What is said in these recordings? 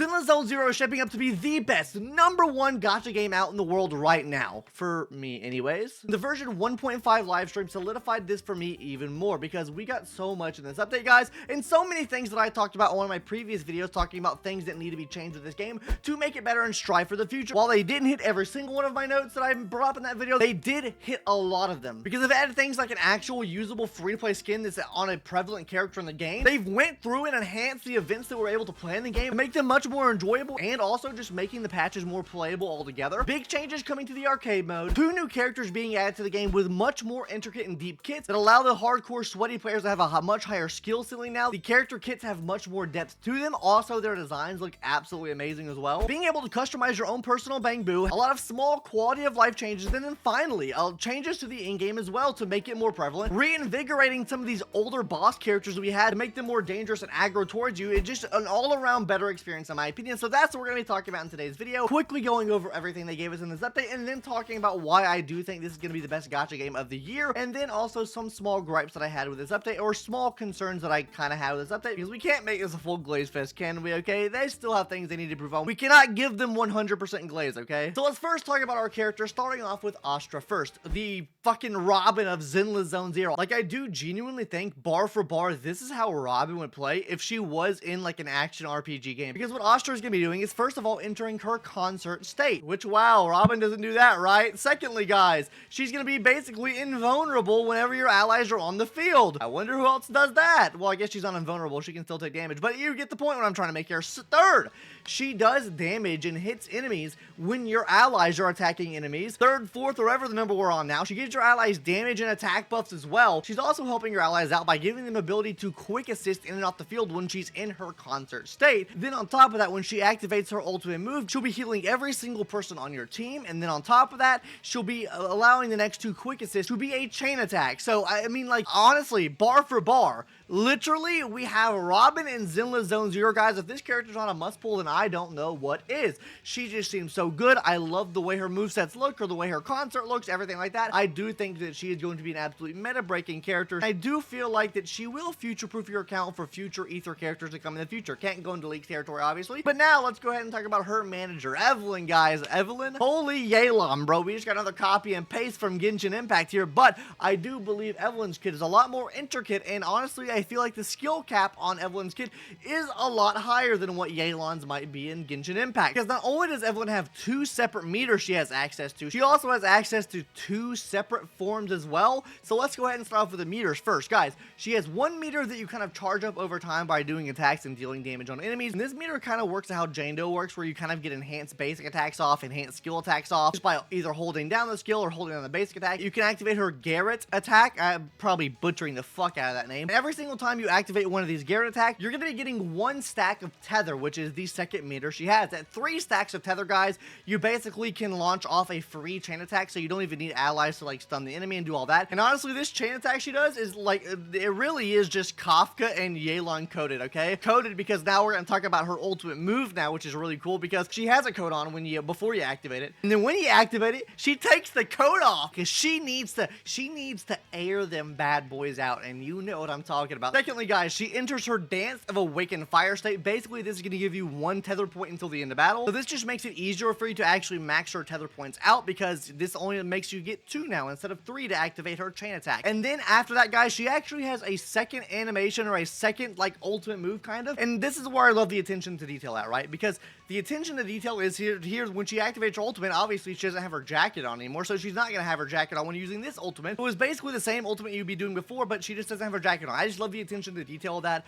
Zenless Zone Zero is shaping up to be the best #1 gacha game out in the world right now. For me anyways. The version 1.5 live stream solidified this for me even more because we got so much in this update, guys, and so many things that I talked about in one of my previous videos talking about things that need to be changed with this game to make it better and strive for the future. While they didn't hit every single one of my notes that I brought up in that video, they did hit a lot of them because they've added things like an actual usable free-to-play skin that's on a prevalent character in the game. They've went through and enhanced the events that we're able to play in the game to make them much more enjoyable, and also just making the patches more playable altogether. Big changes coming to the arcade mode, 2 new characters being added to the game with much more intricate and deep kits that allow the hardcore sweaty players to have a much higher skill ceiling now. The character kits have much more depth to them. Also, their designs look absolutely amazing as well. Being able to customize your own personal Bangbu, a lot of small quality of life changes, and then finally, changes to the in-game as well to make it more prevalent, reinvigorating some of these older boss characters we had to make them more dangerous and aggro towards you. It's just an all-around better experience in my opinion. So that's what we're going to be talking about in today's video. Quickly going over everything they gave us in this update, and then talking about why I do think this is going to be the best gacha game of the year, and then also some small gripes that I had with this update, or small concerns that I kind of had with this update, because we can't make this a full glaze fest, can we? Okay, they still have things they need to improve on. We cannot give them 100% glaze, okay? So let's first talk about our character, starting off with Astra first, the fucking Robin of Zenless Zone Zero. Like, I do genuinely think, bar for bar, this is how Robin would play if she was in like an action RPG game, because what Astra is going to be doing is first of all entering her concert state, which, wow, Robin doesn't do that, right? Secondly, guys, she's going to be basically invulnerable whenever your allies are on the field. I wonder who else does that. Well, I guess she's not invulnerable, she can still take damage, but you get the point what I'm trying to make here. Third, she does damage and hits enemies when your allies are attacking enemies. Third, fourth, or whatever the number we're on now, she gives your allies damage and attack buffs as well. She's also helping your allies out by giving them ability to quick assist in and off the field when she's in her concert state. Then on top of that, when she activates her ultimate move, she'll be healing every single person on your team, and then on top of that, she'll be allowing the next 2 quick assists to be a chain attack. So I mean, like, honestly, bar for bar, literally, we have Robin in Zenless Zone Zero, guys. If this character's not a must pull, then I don't know what is. She just seems so good. I love the way her movesets look, or the way her concert looks, everything like that. I do think that she is going to be an absolute meta-breaking character. I do feel like that she will future-proof your account for future Ether characters to come in the future. Can't go into leaks territory, obviously. But now, let's go ahead and talk about her manager, Evelyn, guys. Evelyn, holy Yelan, bro. We just got another copy and paste from Genshin Impact here, but I do believe Evelyn's kit is a lot more intricate, and honestly, I feel like the skill cap on Evelyn's kit is a lot higher than what Yelan's might be in Genshin Impact. Because not only does Evelyn have 2 separate meters she has access to, she also has access to 2 separate forms as well. So let's go ahead and start off with the meters first, guys. She has 1 meter that you kind of charge up over time by doing attacks and dealing damage on enemies, and this meter kind of works how Jane Doe works, where you kind of get enhanced basic attacks off, enhanced skill attacks off, just by either holding down the skill or holding down the basic attack. You can activate her Garrett attack. I'm probably butchering the fuck out of that name. Every single time you activate one of these Garrett attacks, you're going to be getting 1 stack of tether, which is the second meter she has. At 3 stacks of tether, guys, you basically can launch off a free chain attack, so you don't even need allies to like stun the enemy and do all that. And honestly, this chain attack she does is like, it really is just Kafka and Yelan coded, okay? Coded because now we're going to talk about her ultimate move now, which is really cool because she has a code on when before you activate it, and then when you activate it, she takes the code off because she needs to air them bad boys out, and you know what I'm talking about. Secondly, guys, she enters her Dance of Awakened Fire state. Basically, this is going to give you 1 tether point until the end of battle, so this just makes it easier for you to actually max her tether points out, because this only makes you get 2 now instead of 3 to activate her chain attack. And then after that, guys, she actually has a second animation, or a second like ultimate move kind of, and this is where I love the attention to detail at, right? Because the attention to detail is here when she activates her ultimate. Obviously, she doesn't have her jacket on anymore, so she's not going to have her jacket on when using this ultimate. It was basically the same ultimate you'd be doing before, but she just doesn't have her jacket on. I just love the attention to detail of that.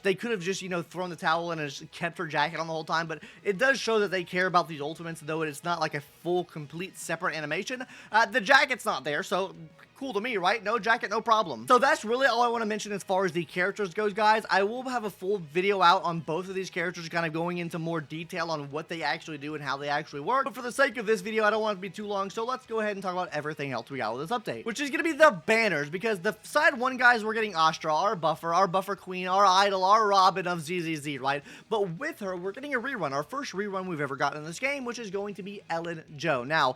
They could have just, you know, thrown the towel in and just kept her jacket on the whole time, but it does show that they care about these ultimates, though it's not like a full, complete, separate animation. The jacket's not there, so cool to me, right? No jacket, no problem. So that's really all I want to mention as far as the characters goes, guys. I will have a full video out on both of these characters, kind of going into more detail on what they actually do and how they actually work. But for the sake of this video, I don't want it to be too long, so let's go ahead and talk about everything else we got with this update, which is going to be the banners, because the side 1, guys, we're getting Astra, our buffer queen, our idol, our Robin of ZZZ, right? But with her, we're getting a rerun, our first rerun we've ever gotten in this game, which is going to be Ellen Jo. Now,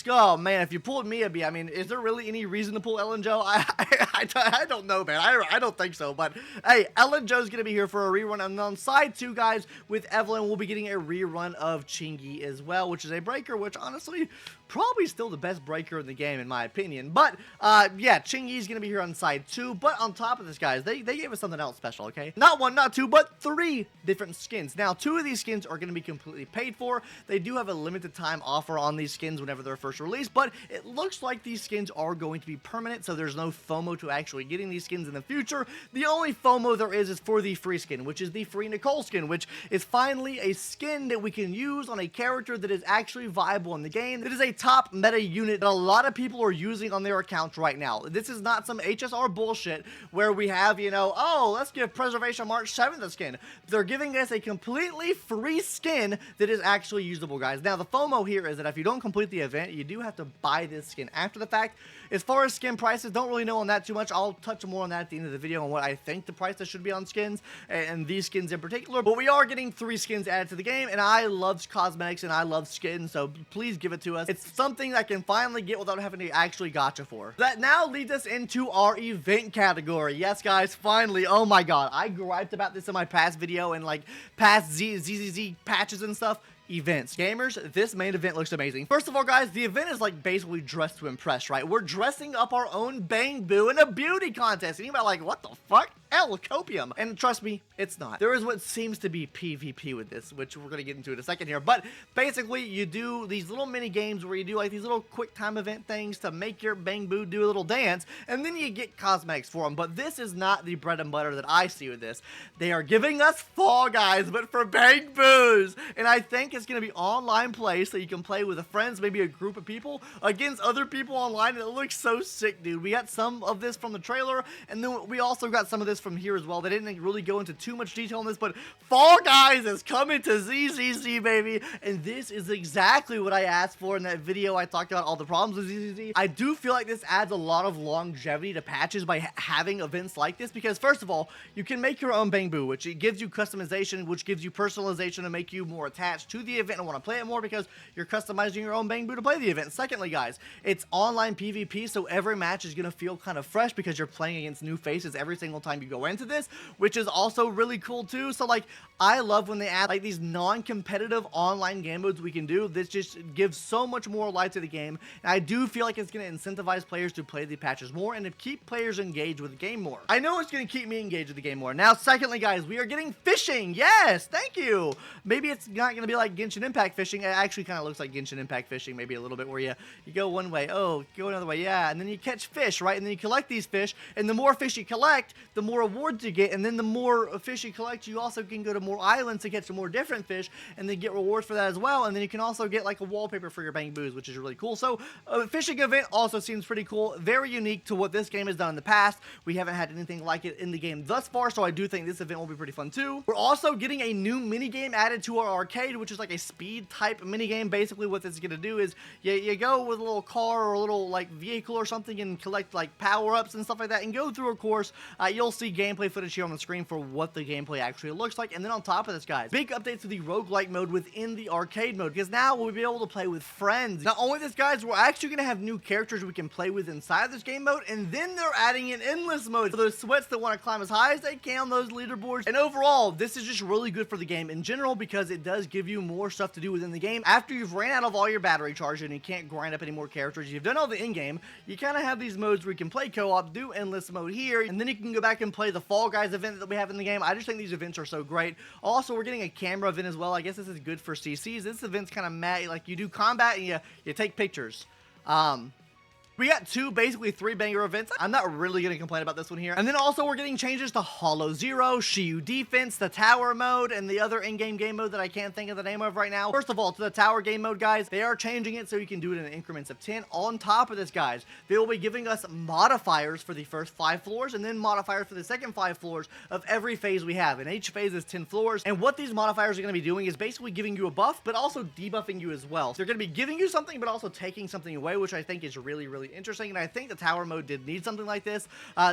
Oh man, if you pulled Miyabi, I mean, is there really any reason to pull Ellen Joe? I don't know, man. I don't think so. But hey, Ellen Joe's gonna be here for a rerun, and on side 2, guys, with Evelyn, we'll be getting a rerun of Chingy as well, which is a breaker, which honestly, probably still the best breaker in the game, in my opinion. But yeah, Chingy's gonna be here on side 2. But on top of this, guys, they gave us something else special, okay? Not 1, not 2, but 3 different skins. Now, 2 of these skins are gonna be completely paid for. They do have a limited time offer on these skins whenever they're first released, but it looks like these skins are going to be permanent, so there's no FOMO to actually getting these skins in the future. The only FOMO there is for the free skin, which is the free Nicole skin, which is finally a skin that we can use on a character that is actually viable in the game. It is a top meta unit that a lot of people are using on their accounts right now. This is not some HSR bullshit where we have, you know, oh, let's give Preservation March 7th a skin. They're giving us a completely free skin that is actually usable, guys. Now, the FOMO here is that if you don't complete the event, you do have to buy this skin after the fact. As far as skin prices, don't really know on that too much. I'll touch more on that at the end of the video on what I think the prices should be on skins, and these skins in particular. But we are getting 3 skins added to the game, and I love cosmetics and I love skins, so please give it to us. It's something I can finally get without having to actually gacha for. That now leads us into our event category. Yes, guys, finally. Oh my god, I griped about this in my past video and like past ZZZ patches and stuff. Events. Gamers, this main event looks amazing. First of all, guys, the event is like basically dressed to impress, right? We're dressing up our own Bang Boo in a beauty contest. And you're like, what the fuck? El Copium. And trust me, it's not. There is what seems to be PvP with this, which we're going to get into in a second here. But basically, you do these little mini games where you do like these little quick time event things to make your Bang Boo do a little dance, and then you get cosmetics for them. But this is not the bread and butter that I see with this. They are giving us Fall Guys, but for Bang Boos. And I think it's going to be online play, so you can play with friends, maybe a group of people, against other people online, and it looks so sick, dude. We got some of this from the trailer, and then we also got some of this from here as well. They didn't really go into too much detail on this, but Fall Guys is coming to ZZZ, baby, and this is exactly what I asked for in that video. I talked about all the problems with ZZZ. I do feel like this adds a lot of longevity to patches by having events like this, because first of all, you can make your own Bang Boo, which it gives you customization, which gives you personalization to make you more attached to the event and want to play it more because you're customizing your own Bang Boo to play the event. Secondly, guys, it's online PvP, so every match is going to feel kind of fresh because you're playing against new faces every single time you go into this, which is also really cool too. So like, I love when they add like these non-competitive online game modes we can do. This just gives so much more life to the game, and I do feel like it's going to incentivize players to play the patches more and to keep players engaged with the game more. I know it's going to keep me engaged with the game more. Now, secondly, guys, we are getting fishing. Yes, thank you. Maybe it's not going to be like Genshin Impact fishing. It actually kind of looks like Genshin Impact fishing, maybe a little bit, where you go one way, oh, go another way, yeah, and then you catch fish, right? And then you collect these fish, and the more fish you collect, the more rewards you get, and then the more fish you collect, you also can go to more islands to catch some more different fish, and then get rewards for that as well, and then you can also get like a wallpaper for your Bang Boos, which is really cool. So a fishing event also seems pretty cool, very unique to what this game has done in the past. We haven't had anything like it in the game thus far, so I do think this event will be pretty fun too. We're also getting a new mini game added to our arcade, which is like a speed type mini game. Basically what this is going to do is you go with a little car or a little like vehicle or something and collect like power-ups and stuff like that and go through a course. You'll see gameplay footage here on the screen for what the gameplay actually looks like. And then on top of this, guys, big updates to the roguelike mode within the arcade mode, because now we'll be able to play with friends. Not only this, guys, we're actually going to have new characters we can play with inside this game mode, and then they're adding an endless mode for those sweats that want to climb as high as they can on those leaderboards. And overall, this is just really good for the game in general because it does give you more stuff to do within the game. After you've ran out of all your battery charge and you can't grind up any more characters, you've done all the in-game, you kind of have these modes where you can play co-op, do endless mode here, and then you can go back and play the Fall Guys event that we have in the game. I just think these events are so great. Also, we're getting a camera event as well. I guess this is good for CCs. This event's kind of mad, like you do combat and you take pictures. We got basically three banger events. I'm not really going to complain about this one here. And then also we're getting changes to Hollow Zero, Shiyu Defense, the Tower mode, and the other in-game game mode that I can't think of the name of right now. First of all, to the Tower game mode, guys, they are changing it so you can do it in increments of 10. On top of this, guys, they will be giving us modifiers for the first 5 floors and then modifiers for the second 5 floors of every phase we have. And each phase is 10 floors. And what these modifiers are going to be doing is basically giving you a buff, but also debuffing you as well. So they're going to be giving you something, but also taking something away, which I think is really, really really interesting, and I think the tower mode did need something like this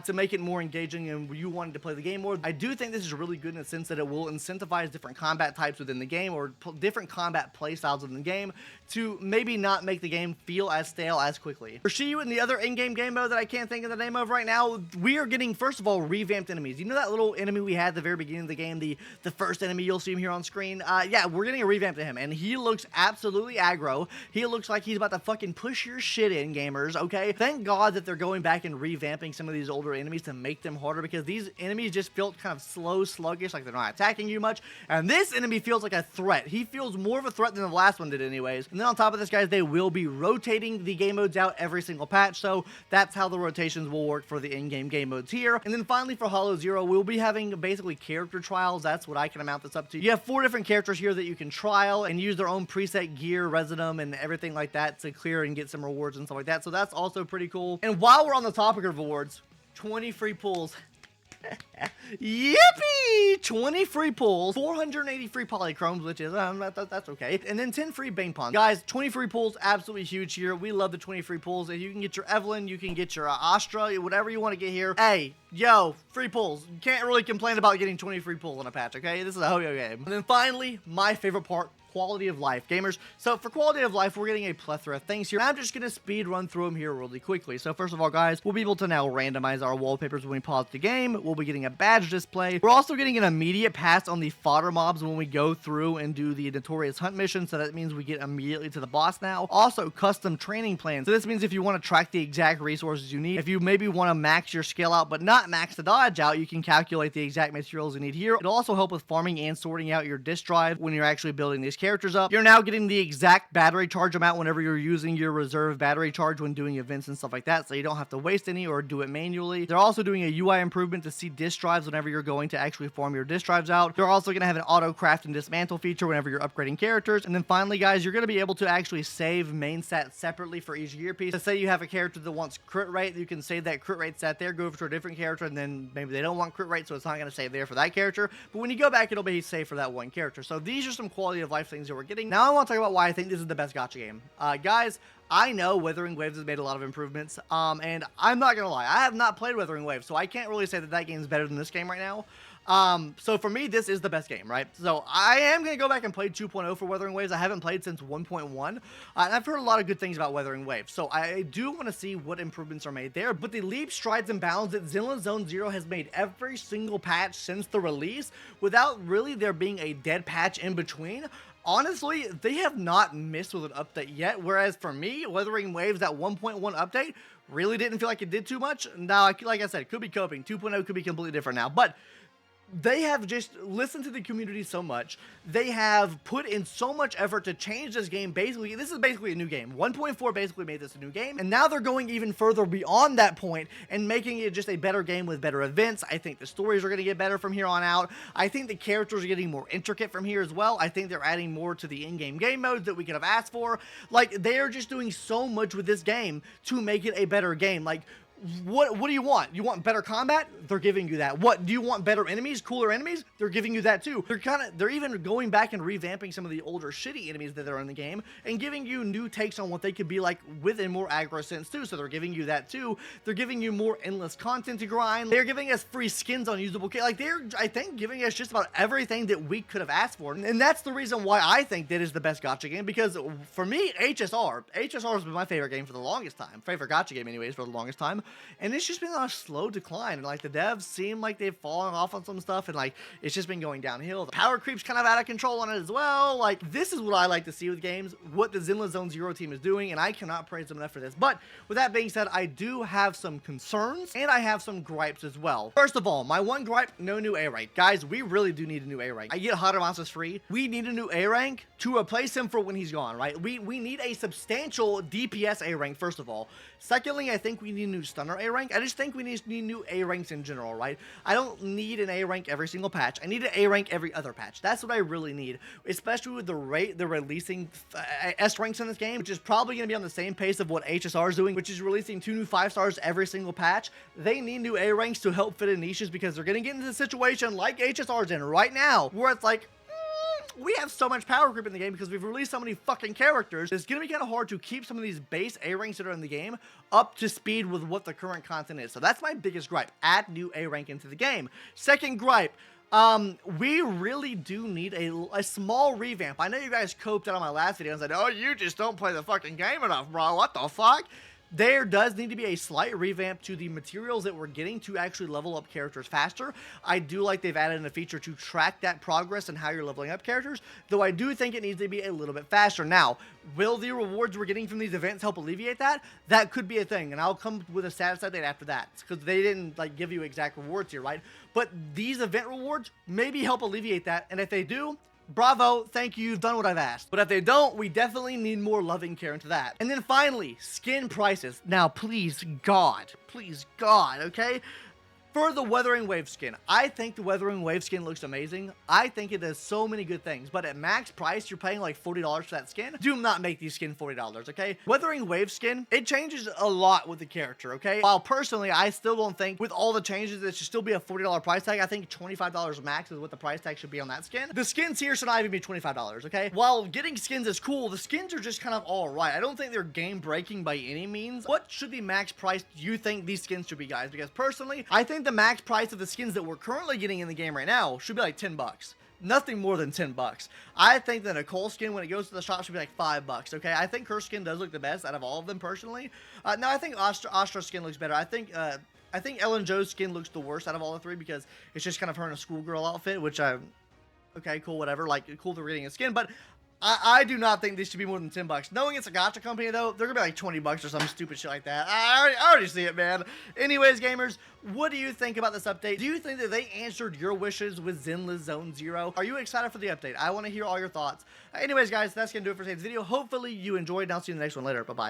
to make it more engaging and you wanted to play the game more. I do think this is really good in the sense that it will incentivize different combat types within the game, or different combat play styles within the game, to maybe not make the game feel as stale as quickly. For Shiyu and the other in-game game mode that I can't think of the name of right now, we are getting, first of all, revamped enemies. You know that little enemy we had at the very beginning of the game, the first enemy, you'll see him here on screen? Yeah, we're getting a revamp to him, and he looks absolutely aggro. He looks like he's about to fucking push your shit in, gamers, okay? Thank God that they're going back and revamping some of these older enemies to make them harder, because these enemies just felt kind of slow, sluggish, like they're not attacking you much, and this enemy feels like a threat. He feels more of a threat than the last one did anyways. And then on top of this, guys, they will be rotating the game modes out every single patch, so that's how the rotations will work for the in-game game modes here. And then finally for Hollow Zero, we'll be having basically character trials. That's what I can amount this up to. You have 4 different characters here that you can trial and use their own preset gear, resin and everything like that to clear and get some rewards and stuff like that, so that's also pretty cool. And while we're on the topic of rewards, 20 free pulls. Yippee! 20 free pulls, 480 free polychromes, which is, that's okay. And then 10 free Bane Pawns. Guys, 20 free pulls, absolutely huge here. We love the 20 free pulls. If you can get your Evelyn, you can get your Astra, whatever you want to get here. Hey, yo, free pulls. You can't really complain about getting 20 free pulls in a patch, okay? This is a Ho-Yo game. And then finally, my favorite part, quality of life, gamers. So for quality of life, we're getting a plethora of things here. I'm just gonna speed run through them here really quickly. So first of all, guys, we'll be able to now randomize our wallpapers when we pause the game. We'll be getting a badge display. We're also getting an immediate pass on the fodder mobs when we go through and do the notorious hunt mission, so that means we get immediately to the boss now. Also, custom training plans. So this means if you want to track the exact resources you need, if you maybe want to max your skill out but not max the dodge out, you can calculate the exact materials you need here. It'll also help with farming and sorting out your disk drive when you're actually building these characters up. You're now getting the exact battery charge amount whenever you're using your reserve battery charge when doing events and stuff like that, so you don't have to waste any or do it manually. They're also doing a UI improvement to see disk drives whenever you're going to actually farm your disk drives out. They're also going to have an auto craft and dismantle feature whenever you're upgrading characters. And then finally, guys, you're going to be able to actually save main stats separately for each gear piece. So say you have a character that wants crit rate, you can save that crit rate stat there, go over to a different character, and then maybe they don't want crit rate, so it's not going to save there for that character. But when you go back, it'll be saved for that one character. So these are some quality of life things that we're getting. Now I want to talk about why I think this is the best gacha game. Guys, I know Wuthering Waves has made a lot of improvements, and I'm not gonna lie, I have not played Wuthering Waves, so I can't really say that that game is better than this game right now. So for me, this is the best game, right? So I am going to go back and play 2.0 for Wuthering Waves. I haven't played since 1.1, and I've heard a lot of good things about Wuthering Waves, so I do want to see what improvements are made there. But the leaps, strides, and bounds that Zenless Zone Zero has made every single patch since the release, without really there being a dead patch in between, honestly, they have not missed with an update yet, whereas for me, Wuthering Waves, that 1.1 update, really didn't feel like it did too much. Now, like I said, it could be coping. 2.0 could be completely different now, but they have just listened to the community so much. They have put in so much effort to change this game. Basically, this is basically a new game. 1.4 basically made this a new game, and now they're going even further beyond that point and making it just a better game with better events. I think the stories are going to get better from here on out. I think the characters are getting more intricate from here as well. I think they're adding more to the in-game game modes that we could have asked for. Like, they are just doing so much with this game to make it a better game. Like, what do you want? You want better combat? They're giving you that. What do you want? Better enemies, cooler enemies? They're giving you that too. They're even going back and revamping some of the older shitty enemies that are in the game and giving you new takes on what they could be like with a more aggro sense too. So they're giving you that too. They're giving you more endless content to grind. They're giving us free skins on usable like they're, I think, giving us just about everything that we could have asked for. And that's the reason why I think that is the best gacha game, because for me, HSR has been my favorite game for the longest time. Favorite gacha game anyways for the longest time. And it's just been on a slow decline, and like the devs seem like they've fallen off on some stuff, and like it's just been going downhill. The power creep's kind of out of control on it as well. Like, this is what I like to see with games, what the Zenless Zone Zero team is doing, and I cannot praise them enough for this. But with that being said, I do have some concerns, and I have some gripes as well. First of all, my one gripe, no new A rank. Guys, we really do need a new A rank. I get Hadamas free. We need a new A rank to replace him for when he's gone, right? We need a substantial DPS A rank, first of all. Secondly, I think we need a new stunner A rank. I just think we need new A ranks in general, right? I don't need an A rank every single patch. I need an A rank every other patch. That's what I really need, especially with the rate they're releasing S ranks in this game, which is probably going to be on the same pace of what HSR is doing, which is releasing 2 new 5 stars every single patch. They need new A ranks to help fit in niches, because they're going to get into a situation like HSR's in right now, where it's like, we have so much power creep in the game because we've released so many fucking characters. It's gonna be kind of hard to keep some of these base A ranks that are in the game up to speed with what the current content is. So that's my biggest gripe. Add new A rank into the game. Second gripe. We really do need a small revamp. I know you guys coped out on my last video and said, oh, you just don't play the fucking game enough, bro. What the fuck? There does need to be a slight revamp to the materials that we're getting to actually level up characters faster. I do like they've added in a feature to track that progress and how you're leveling up characters, though I do think it needs to be a little bit faster. Now, will the rewards we're getting from these events help alleviate that? That could be a thing, and I'll come with a status update after that, because they didn't like give you exact rewards here, right? But these event rewards maybe help alleviate that, and if they do, bravo, thank you, you've done what I've asked. But if they don't, we definitely need more loving care into that. And then finally, skin prices. Now, please God, okay? For the Weathering Wave skin, I think the Weathering Wave skin looks amazing. I think it does so many good things, but at max price, you're paying like $40 for that skin. Do not make these skins $40, okay? Weathering Wave skin, it changes a lot with the character, okay? While personally, I still don't think with all the changes, it should still be a $40 price tag. I think $25 max is what the price tag should be on that skin. The skins here should not even be $25, okay? While getting skins is cool, the skins are just kind of all right. I don't think they're game breaking by any means. What should the max price do you think these skins should be, guys? Because personally, I think the max price of the skins that we're currently getting in the game right now should be like 10 bucks. Nothing more than 10 bucks. I think that a Cole skin, when it goes to the shop, should be like 5 bucks, okay? I think her skin does look the best out of all of them, personally. No, I think Astra's skin looks better. I think Ellen Jo's skin looks the worst out of all the three because it's just kind of her in a schoolgirl outfit, which okay, cool, whatever. Like, cool that we're getting a skin, but I do not think these should be more than 10 bucks. Knowing it's a gacha company, though, they're gonna be like 20 bucks or some stupid shit like that. I already see it, man. Anyways, gamers, what do you think about this update? Do you think that they answered your wishes with Zenless Zone Zero? Are you excited for the update? I want to hear all your thoughts. Anyways, guys, that's gonna do it for today's video. Hopefully, you enjoyed, and I'll see you in the next one later. Bye-bye.